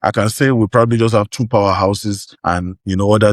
I can say we probably just have two powerhouses and, other.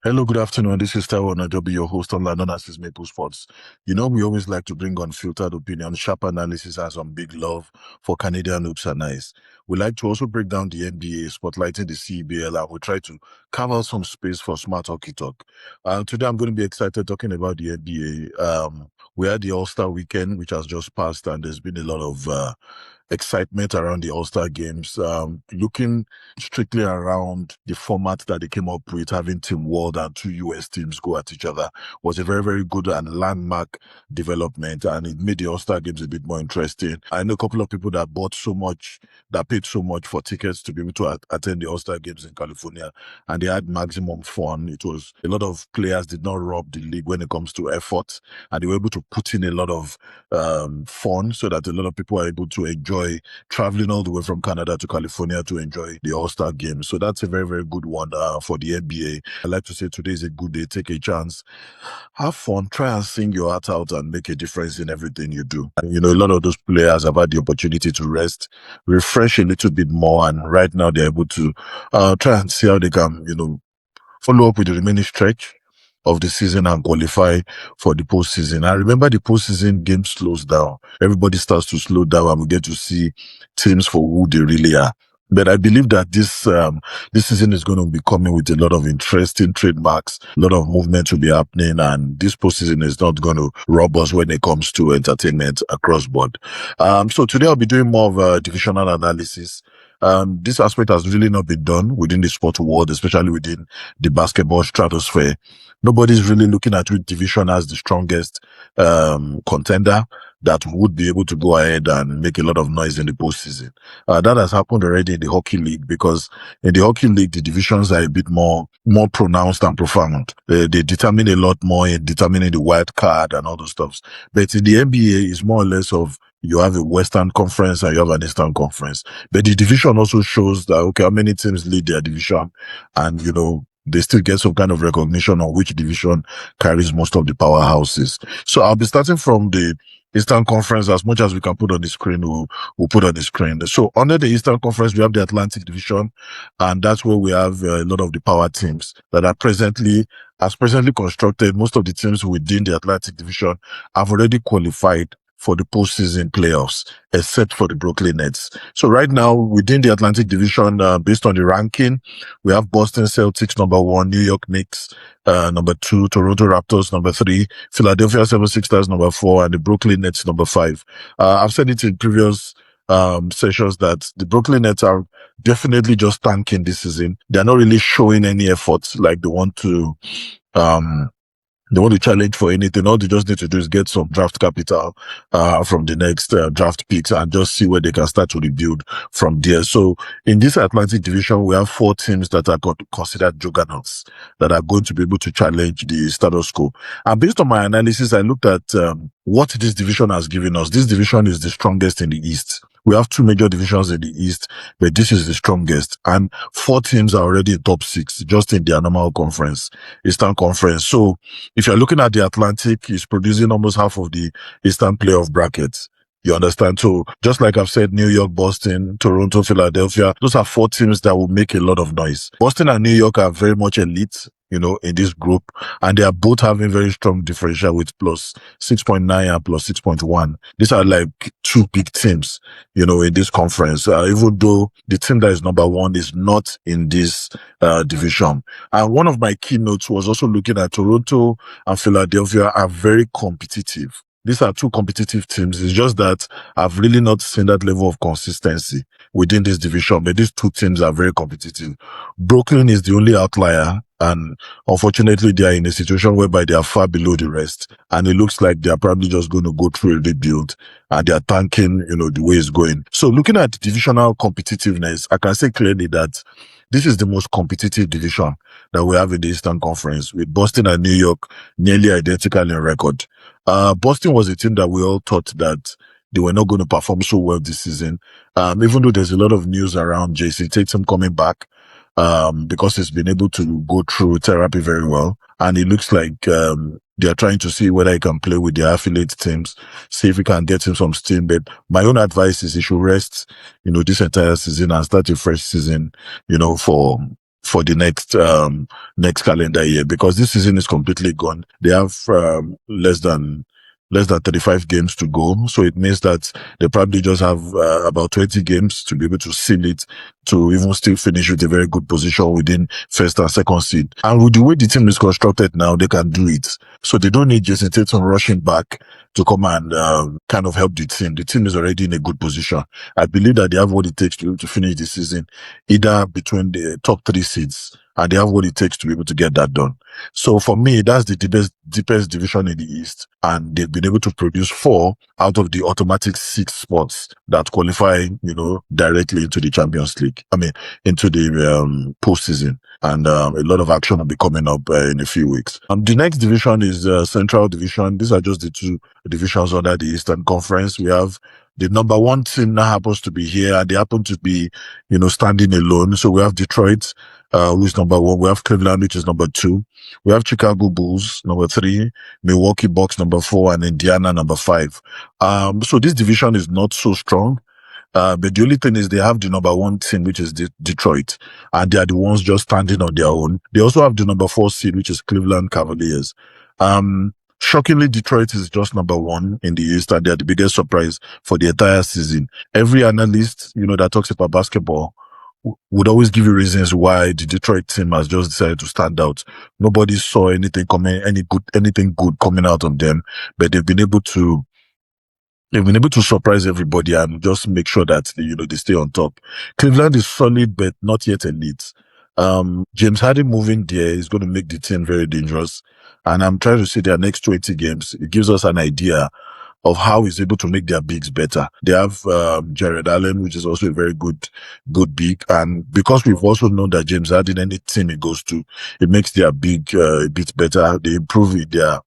Hello, good afternoon. This is Taiwo Najobi, your host on London as Maple Sports. We always like to bring unfiltered opinion, sharp analysis, and some big love for Canadian hoops and ice. We like to also break down the NBA, spotlighting the CBL, and we try to carve out some space for smart hockey talk. Today, I'm going to be excited talking about the NBA. We had the All-Star weekend, which has just passed, and there's been a lot of excitement around the All-Star games. Looking strictly around the format that they came up with, having Team World and two US teams go at each other, was a very, very good and landmark development, and it made the All-Star games a bit more interesting. I know a couple of people that paid so much for tickets to be able to attend the All-Star games in California, and they had maximum fun. It was a lot of players did not rob the league when it comes to effort, and they were able to put in a lot of fun so that a lot of people are able to enjoy traveling all the way from Canada to California to enjoy the All-Star game. So that's a very, very good one for the NBA. I like to say today is a good day. Take a chance, have fun, try and sing your heart out and make a difference in everything you do. A lot of those players have had the opportunity to rest, refresh a little bit more, and right now they're able to try and see how they can, follow up with the remaining stretch of the season and qualify for the postseason. I remember the postseason game slows down. Everybody starts to slow down and we get to see teams for who they really are. But I believe that this season is going to be coming with a lot of interesting trademarks, a lot of movement will be happening, and this postseason is not going to rob us when it comes to entertainment across board. So today I'll be doing more of a divisional analysis. This aspect has really not been done within the sport world, especially within the basketball stratosphere. Nobody's really looking at which division as the strongest contender that would be able to go ahead and make a lot of noise in the postseason. That has happened already in the hockey league, because in the hockey league, the divisions are a bit more pronounced and profound. They determine a lot more in determining the wild card and all those stuff. But in the NBA, it's more or less of you have a Western Conference and you have an Eastern Conference. But the division also shows that, okay, how many teams lead their division, and, they still get some kind of recognition on which division carries most of the powerhouses. So I'll be starting from the Eastern Conference. As much as we can put on the screen, we'll put on the screen. So under the Eastern Conference, we have the Atlantic Division, and that's where we have a lot of the power teams that are presently constructed. Most of the teams within the Atlantic Division have already qualified for the postseason playoffs, except for the Brooklyn Nets. So right now, within the Atlantic Division, based on the ranking, we have Boston Celtics number 1, New York Knicks number 2, Toronto Raptors number 3, Philadelphia 76ers number 4, and the Brooklyn Nets number 5. I've said it in previous sessions that the Brooklyn Nets are definitely just tanking this season. They're not really showing any efforts like they want to challenge for anything. All they just need to do is get some draft capital from the next draft picks and just see where they can start to rebuild from there. So in this Atlantic Division, we have 4 teams that are considered juggernauts that are going to be able to challenge the status quo. And based on my analysis, I looked at what this division has given us. This division is the strongest in the East. We have 2 major divisions in the East, but this is the strongest. And 4 teams are already in top 6 just in their normal conference, Eastern Conference. So if you're looking at the Atlantic, it's producing almost half of the Eastern playoff brackets. You understand? So just like I've said, New York, Boston, Toronto, Philadelphia, those are 4 teams that will make a lot of noise. Boston and New York are very much elite, in this group, and they are both having very strong differential with plus 6.9 and plus 6.1. These are like 2 big teams, in this conference, even though the team that is number 1 is not in this division. And one of my keynotes was also looking at Toronto and Philadelphia are very competitive. These are 2 competitive teams. It's just that I've really not seen that level of consistency within this division, but these 2 teams are very competitive. Brooklyn is the only outlier And unfortunately, they are in a situation whereby they are far below the rest. And it looks like they are probably just going to go through a rebuild and they are tanking, the way it's going. So looking at divisional competitiveness, I can say clearly that this is the most competitive division that we have in the Eastern Conference, with Boston and New York nearly identical in record. Boston was a team that we all thought that they were not going to perform so well this season. Even though there's a lot of news around Jason Tatum coming back, because he's been able to go through therapy very well. And it looks like, they're trying to see whether he can play with their affiliate teams, see if we can get him some steam. But my own advice is he should rest, this entire season and start a fresh season, for the next calendar year, because this season is completely gone. They have, less than 35 games to go. So it means that they probably just have, about 20 games to be able to seal it, to even still finish with a very good position within first and second seed. And with the way the team is constructed now, they can do it. So they don't need Jason Tatum rushing back to come and, kind of help the team. The team is already in a good position. I believe that they have what it takes to finish the season, either between the top three seeds, and they have what it takes to be able to get that done. So for me, that's the deepest division in the East. And they've been able to produce 4 out of the automatic 6 spots that qualify, directly into the Champions League. I mean, into the, postseason. And, a lot of action will be coming up, in a few weeks. The next division is, Central Division. These are just the 2 divisions under the Eastern Conference. We have the number 1 team now happens to be here, and they happen to be, standing alone. So we have Detroit, who is number 1. We have Cleveland, which is number 2. We have Chicago Bulls, number 3, Milwaukee Bucks, number 4, and Indiana, number 5. So this division is not so strong. But the only thing is they have the number 1 team, which is Detroit, and they are the ones just standing on their own. They also have the number 4 seed, which is Cleveland Cavaliers. Shockingly, Detroit is just number 1 in the East, and they are the biggest surprise for the entire season. Every analyst, that talks about basketball would always give you reasons why the Detroit team has just decided to stand out. Nobody saw anything good coming out of them, but they've been able to surprise everybody and just make sure that they stay on top. Cleveland is solid, but not yet elite. James Harden moving there is going to make the team very dangerous. And I'm trying to see their next 20 games. It gives us an idea of how he's able to make their bigs better. They have, Jared Allen, which is also a very good big. And because we've also known that James Harden, any team he goes to, it makes their big, a bit better. They improve their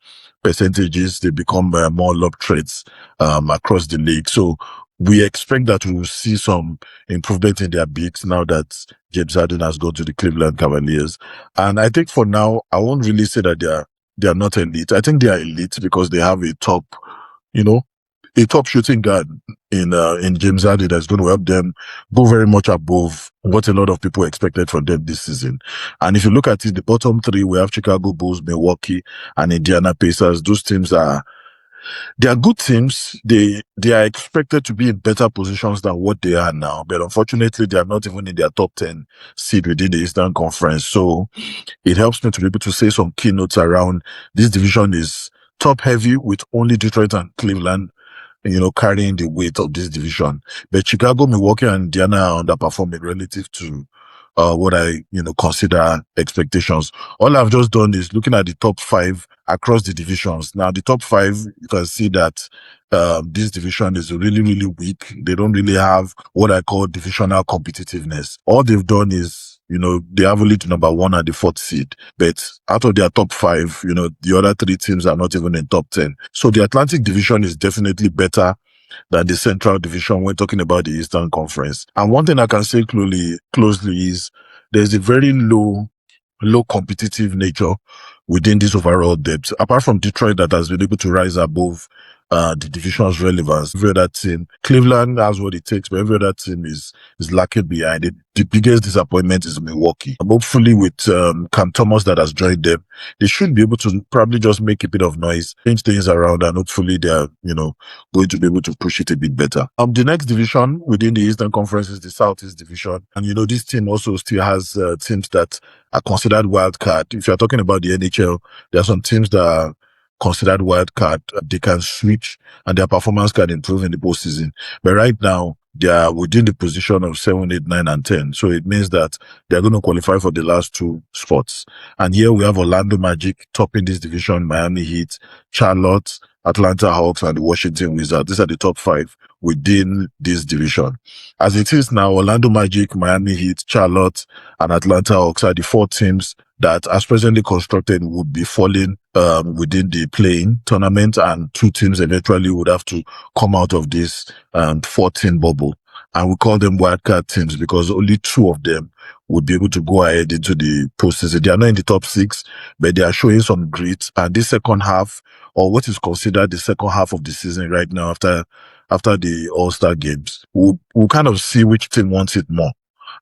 percentages. They become, more lob threats, across the league. So we expect that we will see some improvement in their bigs now that James Harden has gone to the Cleveland Cavaliers. And I think for now, I won't really say that they are not elite. I think they are elite because they have you know, a top shooting guard in James Harden that's going to help them go very much above what a lot of people expected from them this season. And if you look at it, the bottom 3, we have Chicago Bulls, Milwaukee, and Indiana Pacers. Those teams they are good teams. They are expected to be in better positions than what they are now. But unfortunately, they are not even in their top 10 seed within the Eastern Conference. So it helps me to be able to say some keynotes around this division is top heavy with only Detroit and Cleveland, carrying the weight of this division. But Chicago, Milwaukee, and Indiana are underperforming relative to, what I, consider expectations. All I've just done is looking at the top 5 across the divisions. Now, the top 5, you can see that, this division is really, really weak. They don't really have what I call divisional competitiveness. All they've done is, they have only the number 1 and the 4th seed. But out of their top 5, the other 3 teams are not even in top 10. So the Atlantic Division is definitely better than the Central Division when talking about the Eastern Conference. And one thing I can say closely is there's a very low competitive nature within this overall depth. Apart from Detroit that has been able to rise above, the division's relevance, every other team, Cleveland has what it takes, but every other team is lacking behind it. The biggest disappointment is Milwaukee. Hopefully with, Cam Thomas that has joined them, they should be able to probably just make a bit of noise, change things around, and hopefully they're, going to be able to push it a bit better. The next division within the Eastern Conference is the Southeast Division. And, this team also still has, teams that are considered wild card. If you're talking about the NHL, there are some teams that are considered wild card. They can switch and their performance can improve in the postseason. But right now, they are within the position of 7, 8, 9, and 10. So it means that they're going to qualify for the last two spots. And here we have Orlando Magic topping this division, Miami Heat, Charlotte, Atlanta Hawks, and the Washington Wizards. These are the top five within this division. As it is now, Orlando Magic, Miami Heat, Charlotte, and Atlanta Hawks are the four teams that, as presently constructed, would be falling within the playing tournament, and two teams eventually would have to come out of this 14 bubble. And we call them wildcard teams because only two of them would be able to go ahead into the postseason. They are not in the top six, but they are showing some grit. And this second half, or what is considered the second half of the season right now, after the All-Star games, we'll kind of see which team wants it more.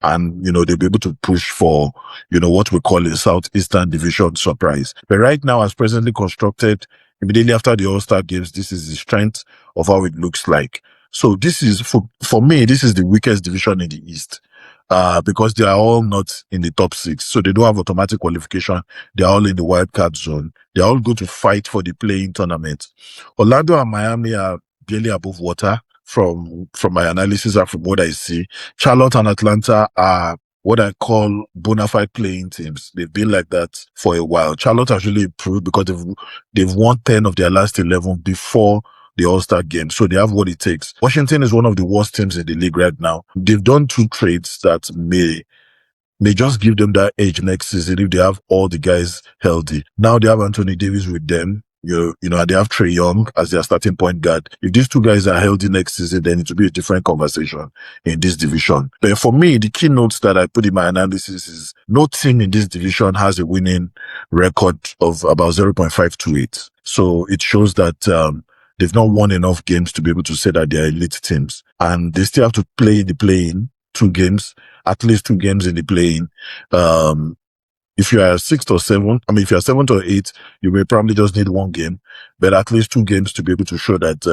And, they'll be able to push for, what we call a Southeastern Division surprise. But right now, as presently constructed, immediately after the All-Star games, this is the strength of how it looks like. So this is, for me, this is the weakest division in the East. Because they are all not in the top six. So they don't have automatic qualification. They're all in the wild card zone. They're all going to fight for the playing tournament. Orlando and Miami are barely above water from my analysis and from what I see. Charlotte and Atlanta are what I call bona fide playing teams. They've been like that for a while. Charlotte has really improved because they've won 10 of their last 11 before the All-Star game. So they have what it takes. Washington is one of the worst teams in the league right now. They've done two trades that may just give them that edge next season if they have all the guys healthy. Now they have Anthony Davis with them. And they have Trae Young as their starting point guard. If these two guys are healthy next season, then it will be a different conversation in this division. But for me, the keynotes that I put in my analysis is no team in this division has a winning record of about 0.528. So it shows that they've not won enough games to be able to say that they're elite teams. And they still have to play in the play-in, at least two games in the play-in. If you are sixth or seventh, if you are seventh or eighth, you may probably just need one game, but at least two games to be able to show that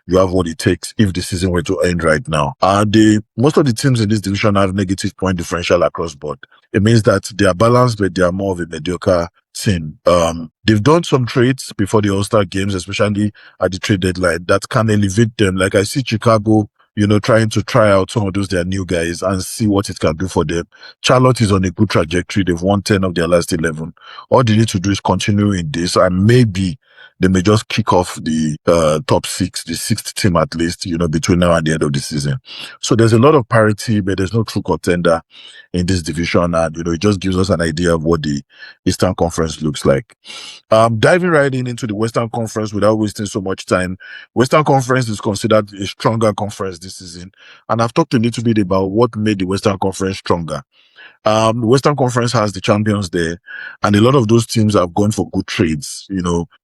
you have what it takes if the season were to end right now. Most of the teams in this division have negative point differential across board. It means that they are balanced, but they are more of a mediocre team. They've done some trades before the All-Star games, especially at the trade deadline, that can elevate them. Like I see Chicago, trying to try out some of those their new guys and see what it can do for them. Charlotte is on a good trajectory. They've won 10 of their last 11. All they need to do is continue in this, and maybe they may just kick off the top six, the sixth team at least, between now and the end of the season. So there's a lot of parity, but there's no true contender in this division. And, it just gives us an idea of what the Eastern Conference looks like. Diving right into the Western Conference without wasting so much time. Western Conference is considered a stronger conference this season. And I've talked a little bit about what made the Western Conference stronger. The Western Conference has the champions there, and a lot of those teams have gone for good trades.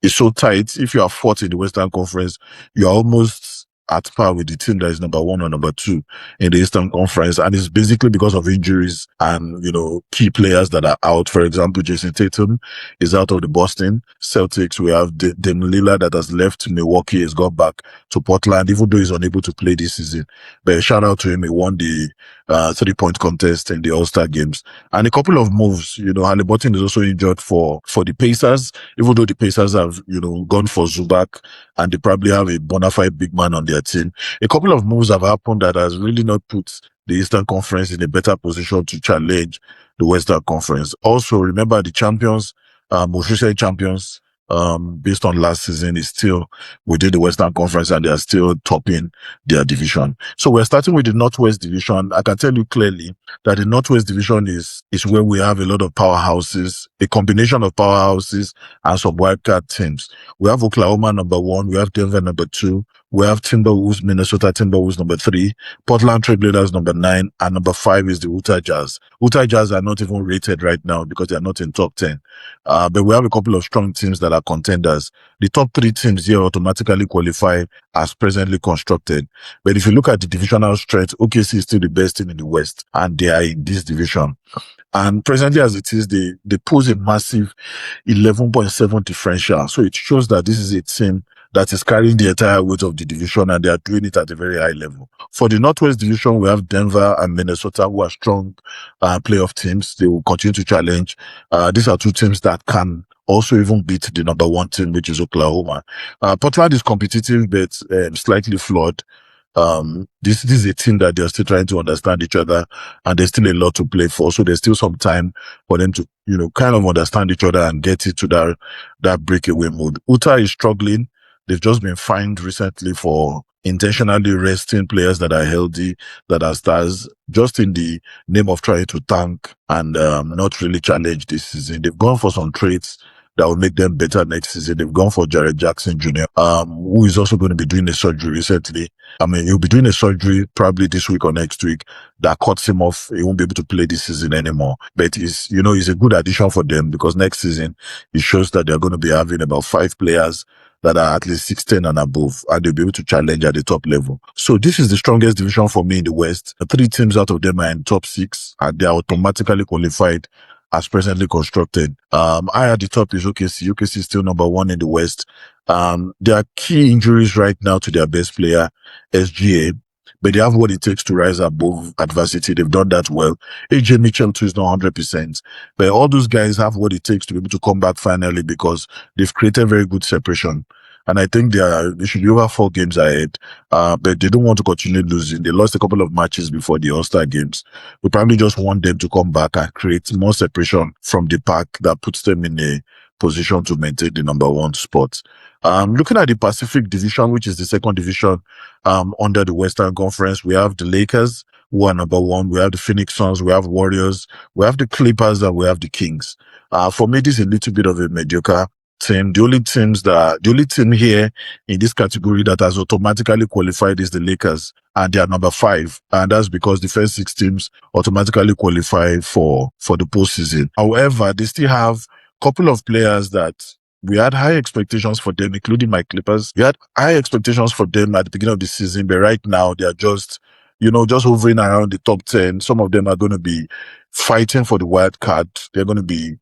It's so tight. If you are fourth in the Western Conference, you're almost at par with the team that is number one or number two in the Eastern Conference. And it's basically because of injuries and, key players that are out. For example, Jason Tatum is out of the Boston Celtics. We have Damian Lillard that has left Milwaukee, has gone back to Portland, even though he's unable to play this season. But shout out to him. He won the 3-point contest in the All-Star games. And a couple of moves, Haliburton is also injured for the Pacers, even though the Pacers have, gone for Zubac and they probably have a bona fide big man on their team. A couple of moves have happened that has really not put the Eastern Conference in a better position to challenge the Western Conference. Also, remember the champions, most recent champions, based on last season, is still within the Western Conference and they are still topping their division. So we're starting with the Northwest Division. I can tell you clearly that the Northwest Division is where we have a lot of powerhouses, a combination of powerhouses and some wildcard teams. We have Oklahoma number one, we have Denver number two, we have Minnesota Timberwolves number 3, Portland Trailblazers number 9, and number 5 is the Utah Jazz. Utah Jazz are not even rated right now because they are not in top 10. But we have a couple of strong teams that are contenders. The top 3 teams here automatically qualify as presently constructed. But if you look at the divisional strength, OKC is still the best team in the West, and they are in this division. And presently as it is, they pose a massive 11.7 differential. So it shows that this is a team that is carrying the entire weight of the division, and they are doing it at a very high level. For the Northwest Division, we have Denver and Minnesota, who are strong playoff teams. They will continue to challenge. These are two teams that can also even beat the number 1 team, which is Oklahoma. Portland is competitive, but slightly flawed. This is a team that they're still trying to understand each other, and there's still a lot to play for. So there's still some time for them to, kind of understand each other and get it to that breakaway mode. Utah is struggling. They've just been fined recently for intentionally resting players that are healthy, that are stars, just in the name of trying to tank and not really challenge this season. They've gone for some trades that will make them better next season. They've gone for Jared Jackson Jr., who is also going to be doing a surgery recently. I mean, he'll be doing a surgery probably this week or next week that cuts him off. He won't be able to play this season anymore. But he's a good addition for them because next season it shows that they're going to be having about 5 players that are at least 16 and above, and they'll be able to challenge at the top level. So this is the strongest division for me in the West. 3 teams out of them are in top 6, and they are automatically qualified as presently constructed. I at the top is OKC. OKC is still number 1 in the West. There are key injuries right now to their best player, SGA, but they have what it takes to rise above adversity. They've done that well. AJ Mitchell too is not 100%, but all those guys have what it takes to be able to come back finally because they've created very good separation. And I think they should be over 4 games ahead. But they don't want to continue losing. They lost a couple of matches before the All-Star games. We probably just want them to come back and create more separation from the pack that puts them in a position to maintain the number 1 spot. Looking at the Pacific Division, which is the second division under the Western Conference, we have the Lakers, who are number 1. We have the Phoenix Suns, we have Warriors, we have the Clippers, and we have the Kings. For me, this is a little bit of a mediocre team. The only team here in this category that has automatically qualified is the Lakers, and they are number 5. And that's because the first 6 teams automatically qualify for the postseason. However, they still have a couple of players that we had high expectations for them, including my Clippers. We had high expectations for them at the beginning of the season, but right now they are just hovering around the top 10. Some of them are going to be fighting for the wild card. They're going to be,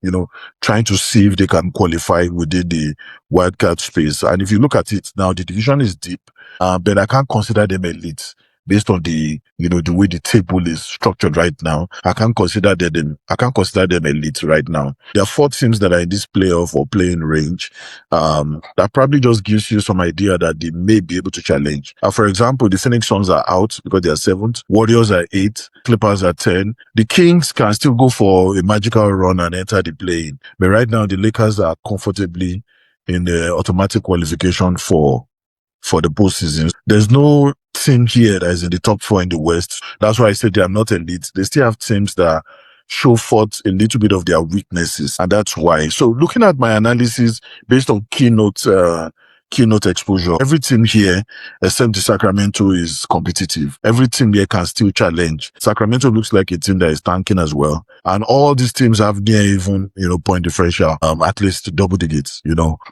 trying to see if they can qualify within the wild card space. And if you look at it now, the division is deep, but I can't consider them elite based on the way the table is structured right now. I can't consider them elite right now. There are 4 teams that are in this playoff or playing range. That probably just gives you some idea that they may be able to challenge. For example, the Phoenix Suns are out because they are 7th. Warriors are 8. Clippers are 10. The Kings can still go for a magical run and enter the play-in. But right now, the Lakers are comfortably in the automatic qualification for the postseason. There's no team here that is in the top 4 in the West. That's why I said they are not elite. They still have teams that show forth a little bit of their weaknesses, and that's why. So looking at my analysis based on keynote exposure, every team here except the Sacramento is competitive. Every team here can still challenge. Sacramento looks like a team that is tanking as well, and all these teams have near even point differential, at least double digits,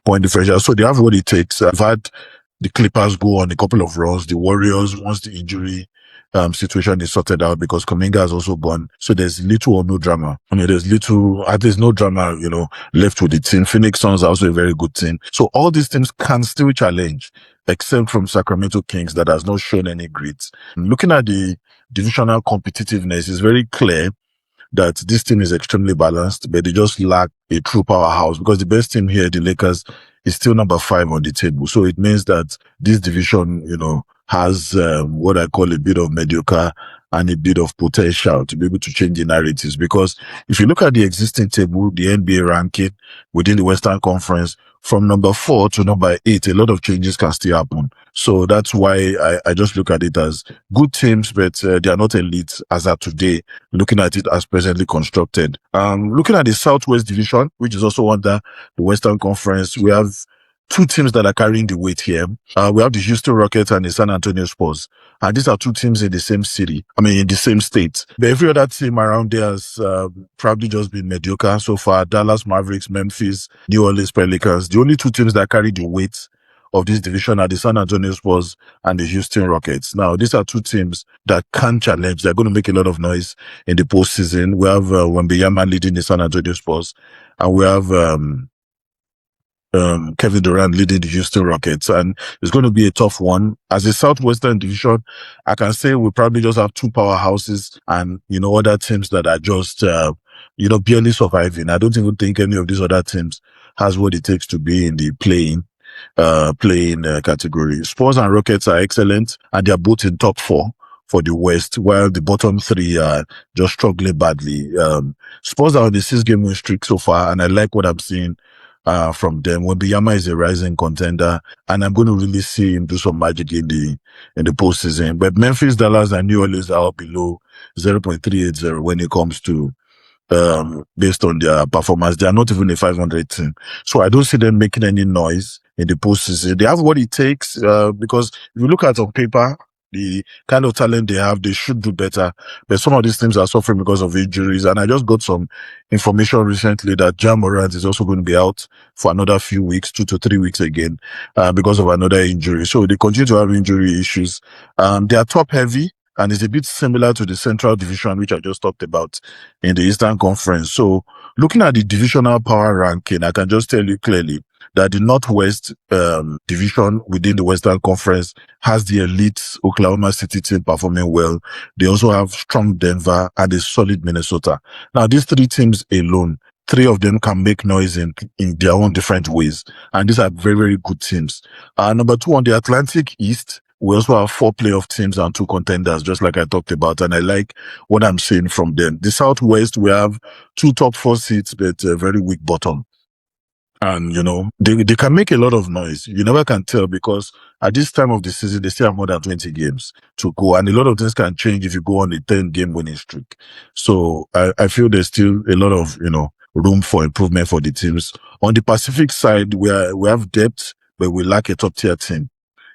point differential. So they have what it takes. I've had the Clippers go on a couple of runs. The Warriors, once the injury situation is sorted out, because Kuminga has also gone. So there's little or no drama. There's no drama, left with the team. Phoenix Suns are also a very good team. So all these teams can still challenge, except from Sacramento Kings that has not shown any grit. Looking at the divisional competitiveness, it's very clear that this team is extremely balanced, but they just lack a true powerhouse, because the best team here, the Lakers, is still number 5 on the table. So it means that this division, has what I call a bit of mediocre and a bit of potential to be able to change the narratives. Because if you look at the existing table, the NBA ranking within the Western Conference, from number 4 to number 8, a lot of changes can still happen. So that's why I just look at it as good teams, but they are not elite as of today, looking at it as presently constructed. Looking at the Southwest Division, which is also under the Western Conference, we have 2 teams that are carrying the weight here. We have the Houston Rockets and the San Antonio Spurs. And these are 2 teams in the same city. In the same state. But every other team around there has probably just been mediocre so far. Dallas Mavericks, Memphis, New Orleans Pelicans. The only 2 teams that carry the weight of this division are the San Antonio Spurs and the Houston Rockets. Now, these are 2 teams that can challenge. They're going to make a lot of noise in the postseason. We have Wembanyama leading the San Antonio Spurs, and we have Kevin Durant leading the Houston Rockets, and it's going to be a tough one. As a Southwestern division, I can say we probably just have 2 powerhouses and, other teams that are just, barely surviving. I don't even think any of these other teams has what it takes to be in the play-in. playing category. Spurs and Rockets are excellent, and they are both in top four for the West, while the bottom three are just struggling badly. Spurs are on the 6 game win streak so far, and I like what I'm seeing from them. Wembanyama is a rising contender, and I'm going to really see him do some magic in the postseason. But Memphis, Dallas, and New Orleans are all below 0.380 when it comes to based on their performance. They are not even a 500 team. So I don't see them making any noise in the postseason. They have what it takes, because if you look at on paper, the kind of talent they have, they should do better. But some of these teams are suffering because of injuries. And I just got some information recently that Ja Morant is also going to be out for another few weeks, 2 to 3 weeks again, because of another injury. So they continue to have injury issues. They are top heavy, and it's a bit similar to the Central Division, which I just talked about in the Eastern Conference. So looking at the divisional power ranking, I can just tell you clearly that the Northwest division within the Western Conference has the elite Oklahoma City team performing well. They also have strong Denver and a solid Minnesota. Now, these three teams alone, three of them can make noise in their own different ways. And these are very, very good teams. Number two, on the Atlantic East, we also have 4 playoff teams and 2 contenders, just like I talked about. And I like what I'm seeing from them. The Southwest, we have 2 top 4 seats, but a very weak bottom. And, they can make a lot of noise. You never can tell, because at this time of the season, they still have more than 20 games to go. And a lot of things can change if you go on a 10-game winning streak. So I feel there's still a lot of, room for improvement for the teams. On the Pacific side, we have depth, but we lack a top tier team.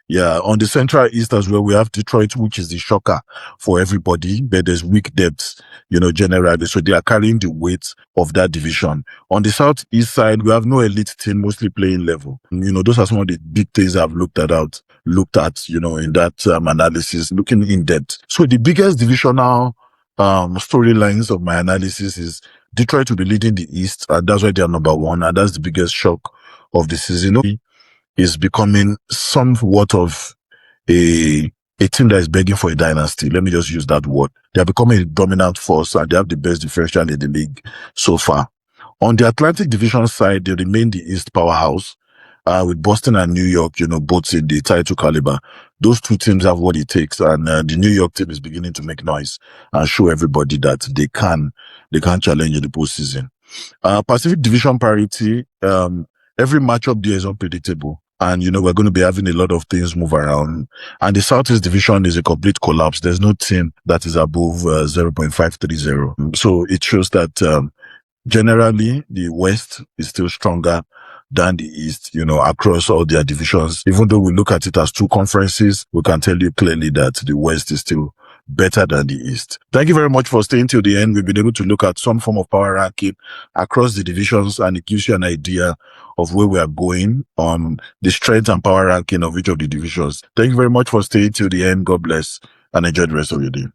Yeah, on the Central East as well, we have Detroit, which is the shocker for everybody, but there's weak depth, generally. So they are carrying the weight of that division. On the Southeast side, we have no elite team, mostly playing level. Those are some of the big things I've looked at, in that analysis, looking in depth. So the biggest divisional storylines of my analysis is Detroit will be leading the East, and that's why they are number one, and that's the biggest shock of the season. Is becoming somewhat of a team that is begging for a dynasty. Let me just use that word. They are becoming a dominant force, and they have the best differential in the league so far. On the Atlantic Division side, they remain the East powerhouse, with Boston and New York, both in the title caliber. Those two teams have what it takes, and the New York team is beginning to make noise and show everybody that they can challenge in the postseason. Pacific Division parity, every matchup there is unpredictable. And, we're going to be having a lot of things move around. And the Southeast Division is a complete collapse. There's no team that is above 0.530. So it shows that generally the West is still stronger than the East, across all their divisions. Even though we look at it as 2 conferences, we can tell you clearly that the West is still better than the East. Thank you very much for staying till the end. We've been able to look at some form of power ranking across the divisions, and it gives you an idea of where we are going on the strength and power ranking of each of the divisions. Thank you very much for staying till the end. God bless, and enjoy the rest of your day.